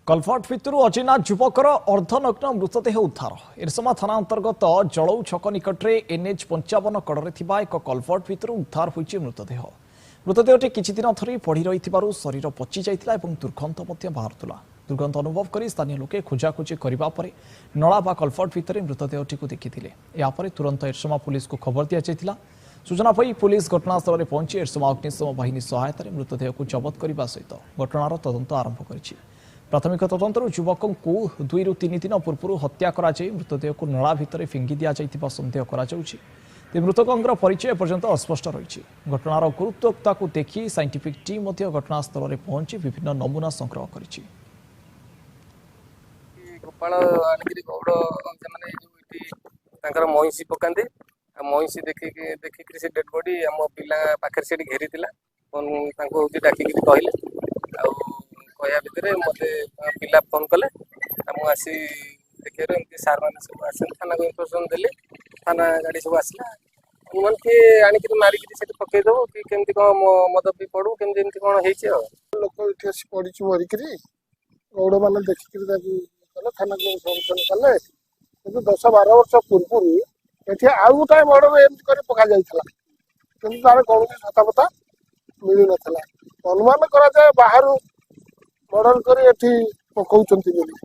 कलफट भितर अचिना युवकर अर्धनग्न मृतदेह उद्धार एरसमा थाना अंतर्गत जलौ छक निकट में एनएच 55 कड़े एक कलफट भितर उद्धार होइछि मृतदेह। मृतदेहटी किछि दिन धरी पड़ी रही शरीर पचि जाइतिला एवं दुर्गंध बाहरुला। दुर्गंध अनुभव कर स्थानीय लोके खोजाखोजी करबा परे नला बा कलफट भितर मृतदेहटी को देखिथिले। यापर तुरंत एरसमा पुलिस को खबर दिया जाइतिला। सूचना पाई पुलिस घटनास्थल में पहुंची एरसमा अग्निशम बाहिनी सहायता मृतदेह को जबत करने सहित घटनार तदंत आरंभ करिछि। प्राथमिक तदंतर युवक को 2 ରୁ 3 दिन पूर्व हत्या करा मृतदेह को नला भितर फिंगी दि जाइतिबा संदेह करा जाउछि। मृतकंर परिचय एपर्यंत अस्पष्ट रही। घटनार गुरुत्वता को देखि साइंटिफिक टीम घटनास्थल में पहुंची विभिन्न नमूना संग्रह करिछि। महिषी पकाते महिषी देखिक से डेड बॉडी आम पिला पाखे से घेरी डाकिक कहले कहया भितर मत पिला फोन कले मुझे देखिए एमती सार मैंने सब आस थाना को इनफर्मेशन देली। थाना गाड़ी सब आसला मन किए आणिक मारिक पकईदेव कि केमती कौन मद पी पड़ू केमती कौन लोक ये पड़ी मरिक गौड़ मैंने देखिक थाना को इनफर्मेशन कले कि 10-12 वर्ष पूर्व ये आउ गोटे मर्डर एमती कर पका जाइए कि तार कौन सतापता मिल ना अनुमान करा जाए बाहर मर्डर कर पकाउछंती बोली।